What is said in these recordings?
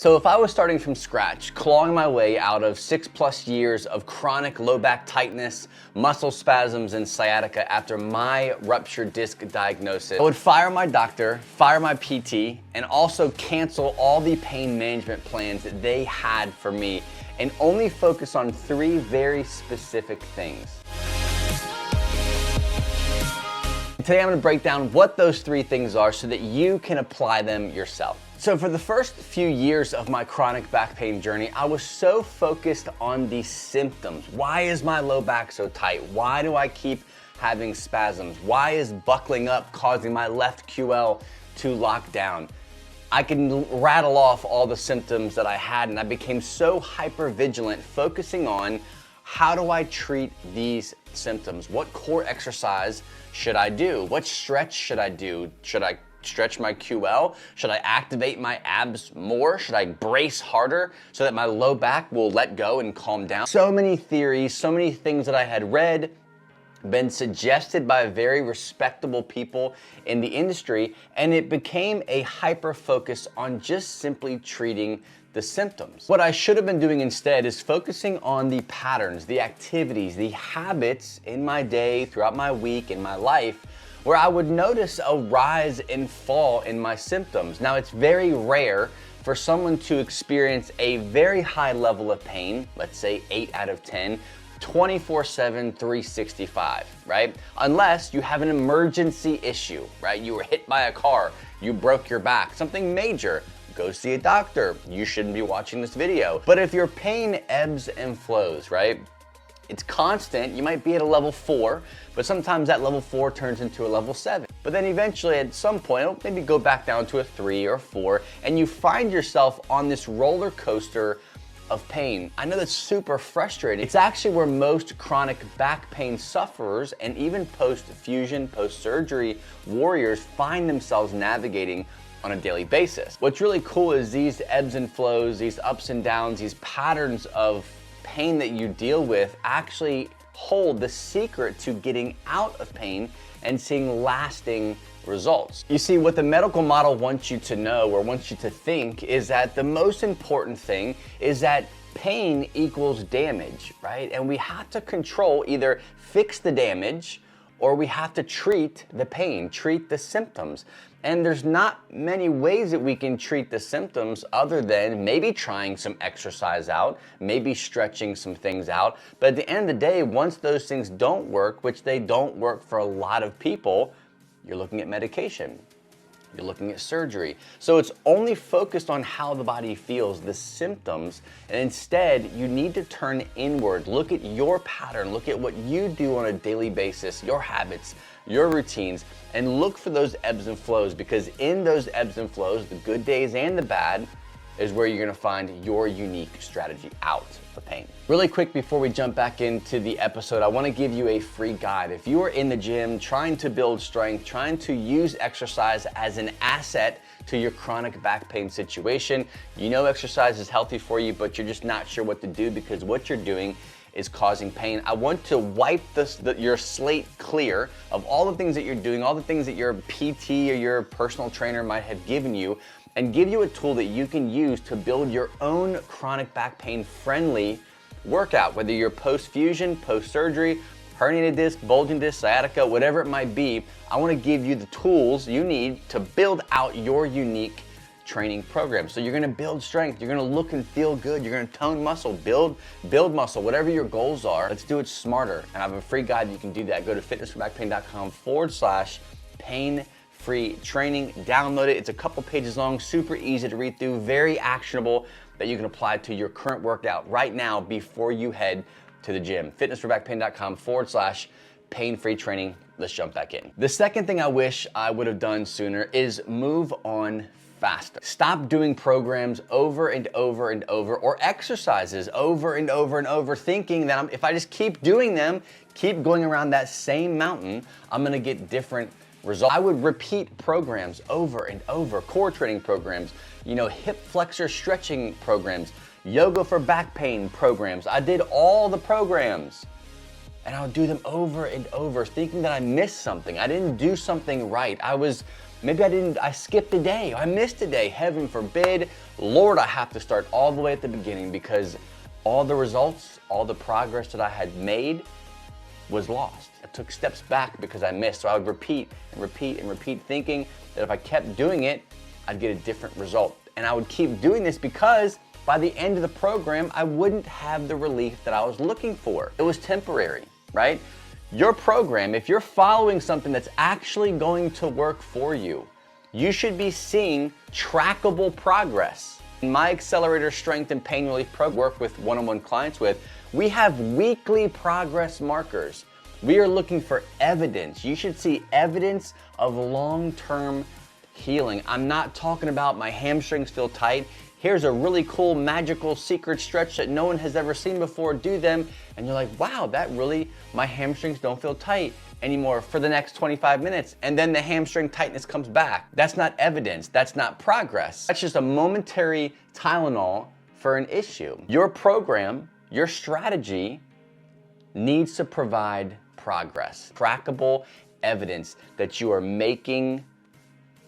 So if I was starting from scratch, clawing my way out of 6+ years of chronic low back tightness, muscle spasms, and sciatica after my ruptured disc diagnosis, I would fire my doctor, fire my PT, and also cancel all the pain management plans that they had for me and only focus on 3 very specific things. Today I'm going to break down what those 3 things are so that you can apply them yourself. So for the first few years of my chronic back pain journey, I was so focused on the symptoms. Why is my low back so tight? Why do I keep having spasms? Why is buckling up causing my left QL to lock down? I can rattle off all the symptoms that I had, and I became so hyper vigilant, focusing on how do I treat these symptoms? What core exercise should I do? What stretch should I do? Should I stretch my QL? Should I activate my abs more? Should I brace harder so that my low back will let go and calm down? So many theories, so many things that I had read, been suggested by very respectable people in the industry, and it became a hyper focus on just simply treating the symptoms. What I should have been doing instead is focusing on the patterns, the activities, the habits in my day, throughout my week, in my life, where I would notice a rise and fall in my symptoms. Now, it's very rare for someone to experience a very high level of pain, let's say 8 out of 10, 24/7, 365, right? Unless you have an emergency issue, right? You were hit by a car, you broke your back, something major. Go see a doctor. You shouldn't be watching this video. But if your pain ebbs and flows, right? It's constant, you might be at a level 4, but sometimes that level 4 turns into a level 7. But then eventually at some point, it'll maybe go back down to a 3 or 4, and you find yourself on this roller coaster of pain. I know that's super frustrating. It's actually where most chronic back pain sufferers and even post-fusion, post-surgery warriors find themselves navigating on a daily basis. What's really cool is these ebbs and flows, these ups and downs, these patterns of pain that you deal with actually hold the secret to getting out of pain and seeing lasting results. You see, what the medical model wants you to know or wants you to think is that the most important thing is that pain equals damage, right? And we have to control, either fix the damage or we have to treat the pain, treat the symptoms. And there's not many ways that we can treat the symptoms other than maybe trying some exercise out, maybe stretching some things out. But at the end of the day, once those things don't work, which they don't work for a lot of people, you're looking at medication. You're looking at surgery. So it's only focused on how the body feels, the symptoms, and instead you need to turn inward. Look at your pattern, look at what you do on a daily basis, your habits, your routines, and look for those ebbs and flows, because in those ebbs and flows, the good days and the bad, is where you're gonna find your unique strategy out of pain. Really quick before we jump back into the episode, I wanna give you a free guide. If you are in the gym trying to build strength, trying to use exercise as an asset to your chronic back pain situation, you know exercise is healthy for you, but you're just not sure what to do because what you're doing is causing pain. I want to wipe your slate clear of all the things that you're doing, all the things that your PT or your personal trainer might have given you, and give you a tool that you can use to build your own chronic back pain friendly workout, whether you're post-fusion, post-surgery, herniated disc, bulging disc, sciatica, whatever it might be. I want to give you the tools you need to build out your unique training program. So you're gonna build strength, you're gonna look and feel good, you're gonna tone muscle, build muscle, whatever your goals are. Let's do it smarter. And I have a free guide you can do that. Go to fitnessforbackpain.com/pain-free training. Download it. It's a couple pages long, super easy to read through, very actionable, that you can apply to your current workout right now before you head to the gym. fitnessforbackpain.com/pain-free training. Let's jump back in. The second thing I wish I would have done sooner is move on faster. Stop doing programs over and over and over, or exercises over and over and over, thinking that if I just keep doing them, keep going around that same mountain, I'm gonna get different results. I would repeat programs over and over, core training programs, hip flexor stretching programs, yoga for back pain programs. I did all the programs and I would do them over and over, thinking that I missed something. I didn't do something right. I skipped a day, I missed a day, heaven forbid. Lord, I have to start all the way at the beginning because all the results, all the progress that I had made was lost. I took steps back because I missed. So I would repeat and repeat and repeat, thinking that if I kept doing it, I'd get a different result. And I would keep doing this because by the end of the program, I wouldn't have the relief that I was looking for. It was temporary, right? Your program, if you're following something that's actually going to work for you, you should be seeing trackable progress. In my Accelerator Strength and Pain Relief program, work with one-on-one clients with, we have weekly progress markers. We are looking for evidence. You should see evidence of long-term healing. I'm not talking about my hamstrings feel tight. Here's a really cool, magical, secret stretch that no one has ever seen before. Do them, and you're like, wow, that really, my hamstrings don't feel tight anymore for the next 25 minutes. And then the hamstring tightness comes back. That's not evidence. That's not progress. That's just a momentary Tylenol for an issue. Your program, your strategy needs to provide progress, trackable evidence that you are making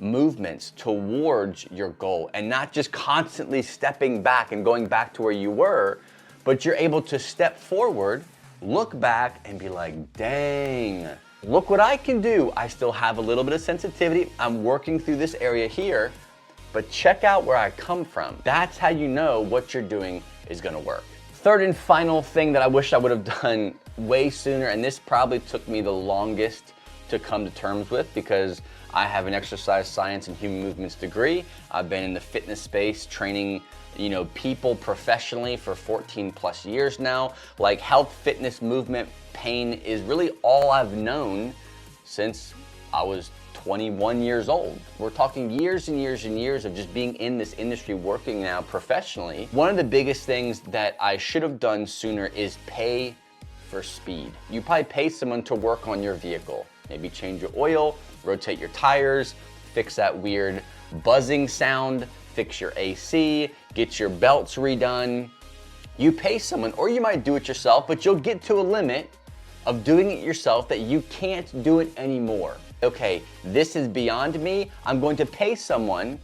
movements towards your goal and not just constantly stepping back and going back to where you were, but you're able to step forward, look back and be like, dang, look what I can do. I still have a little bit of sensitivity. I'm working through this area here, but check out where I come from. That's how you know what you're doing is gonna work. Third and final thing that I wish I would have done way sooner, and this probably took me the longest to come to terms with because I have an exercise science and human movements degree. I've been in the fitness space training, people professionally for 14 plus years now. Like health, fitness, movement, pain is really all I've known since I was 21 years old. We're talking years and years and years of just being in this industry, working now professionally. One of the biggest things that I should have done sooner is pay for speed. You probably pay someone to work on your vehicle. Maybe change your oil, rotate your tires, fix that weird buzzing sound, fix your AC, get your belts redone. You pay someone, or you might do it yourself, but you'll get to a limit of doing it yourself that you can't do it anymore. Okay, this is beyond me. I'm going to pay someone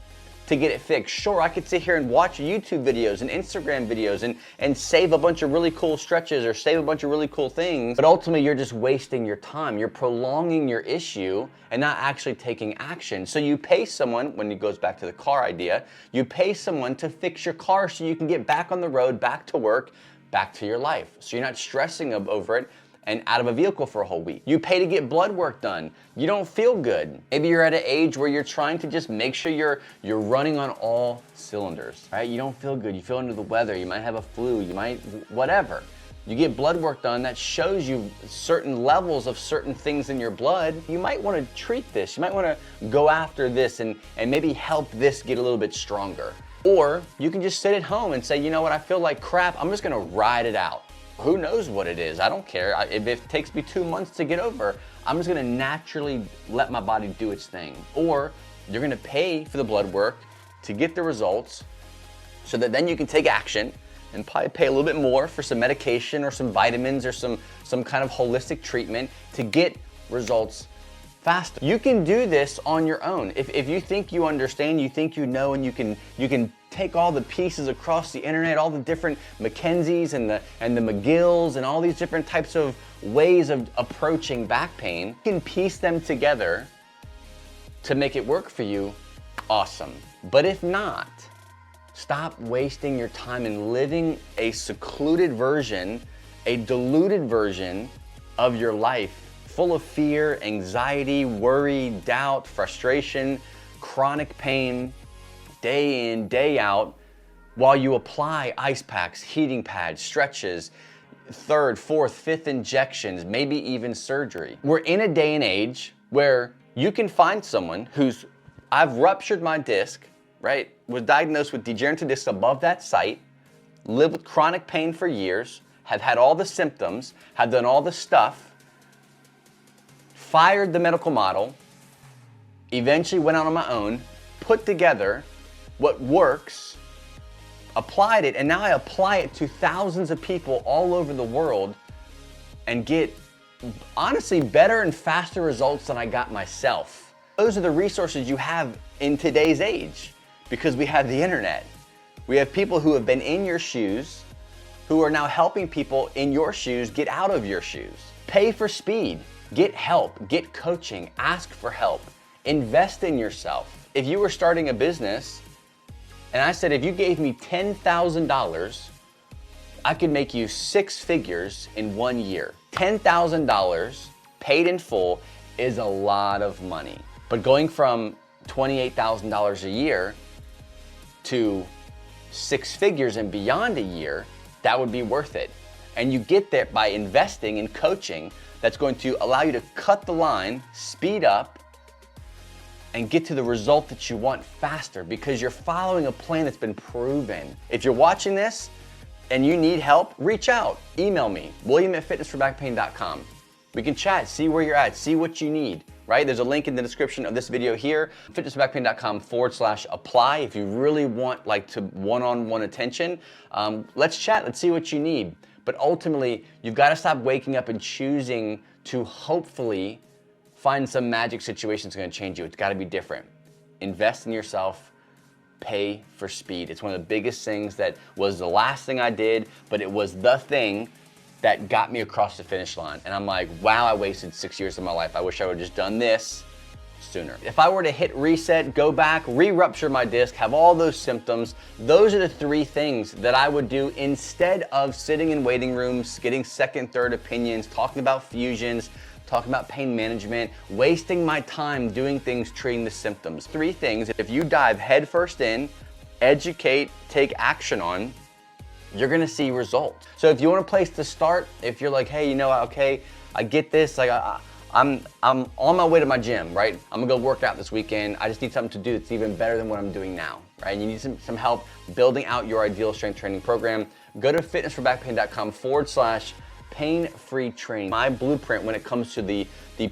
to get it fixed. Sure, I could sit here and watch YouTube videos and Instagram videos and save a bunch of really cool stretches or save a bunch of really cool things, but ultimately you're just wasting your time. You're prolonging your issue and not actually taking action. So you pay someone, when it goes back to the car idea, you pay someone to fix your car so you can get back on the road, back to work, back to your life. So you're not stressing over it and out of a vehicle for a whole week. You pay to get blood work done. You don't feel good. Maybe you're at an age where you're trying to just make sure you're running on all cylinders, right? You don't feel good, you feel under the weather, you might have a flu, you might, whatever. You get blood work done that shows you certain levels of certain things in your blood. You might wanna treat this. You might wanna go after this and maybe help this get a little bit stronger. Or you can just sit at home and say, you know what, I feel like crap, I'm just gonna ride it out. Who knows what it is? I don't care. If it takes me 2 months to get over, I'm just gonna naturally let my body do its thing. Or you're gonna pay for the blood work to get the results so that then you can take action and probably pay a little bit more for some medication or some vitamins or some kind of holistic treatment to get results faster. You can do this on your own. If you think you understand, you think you know, and you can take all the pieces across the internet, all the different McKenzies and the McGills and all these different types of ways of approaching back pain, you can piece them together to make it work for you, awesome. But if not, stop wasting your time and living a secluded version, a diluted version of your life, full of fear, anxiety, worry, doubt, frustration, chronic pain, day in, day out, while you apply ice packs, heating pads, stretches, third, fourth, fifth injections, maybe even surgery. We're in a day and age where you can find someone who's, I've ruptured my disc, right? Was diagnosed with degenerative disc above that site, lived with chronic pain for years, have had all the symptoms, have done all the stuff, fired the medical model, eventually went out on my own, put together what works, applied it, and now I apply it to thousands of people all over the world and get, honestly, better and faster results than I got myself. Those are the resources you have in today's age because we have the internet. We have people who have been in your shoes who are now helping people in your shoes get out of your shoes. Pay for speed. Get help. Get coaching. Ask for help. Invest in yourself. If you were starting a business and I said, if you gave me $10,000, I could make you 6 figures in 1 year. $10,000 paid in full is a lot of money. But going from $28,000 a year to 6 figures and beyond a year, that would be worth it. And you get there by investing in coaching that's going to allow you to cut the line, speed up, and get to the result that you want faster because you're following a plan that's been proven. If you're watching this and you need help, reach out. Email me, william@fitnessforbackpain.com. We can chat, see where you're at, see what you need, right? There's a link in the description of this video here, fitnessforbackpain.com/apply. If you really want one-on-one attention, let's chat, let's see what you need. But ultimately, you've got to stop waking up and choosing to hopefully find some magic situation that's going to change you. It's got to be different. Invest in yourself. Pay for speed. It's one of the biggest things that was the last thing I did, but it was the thing that got me across the finish line. And I'm like, wow, I wasted 6 years of my life. I wish I would have just done this sooner. If I were to hit reset, go back, re-rupture my disc, have all those symptoms, those are the 3 things that I would do instead of sitting in waiting rooms, getting second, third opinions, talking about fusions, talking about pain management, wasting my time doing things treating the symptoms. 3 things, if you dive headfirst in, educate, take action on, you're gonna see results. So if you want a place to start, if you're like, hey, you know, okay, I get this, like I'm on my way to my gym, right? I'm gonna go work out this weekend. I just need something to do that's even better than what I'm doing now, right? And you need some help building out your ideal strength training program. Go to fitnessforbackpain.com/pain-free training. My blueprint when it comes to the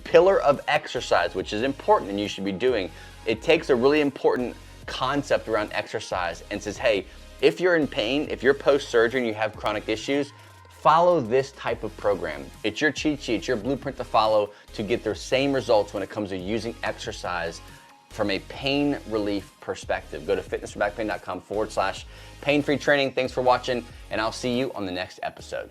pillar of exercise, which is important and you should be doing, it takes a really important concept around exercise and says, hey, if you're in pain, if you're post-surgery and you have chronic issues, follow this type of program. It's your cheat sheet, it's your blueprint to follow to get the same results when it comes to using exercise from a pain relief perspective. Go to fitnessforbackpain.com/pain-free training. Thanks for watching, and I'll see you on the next episode.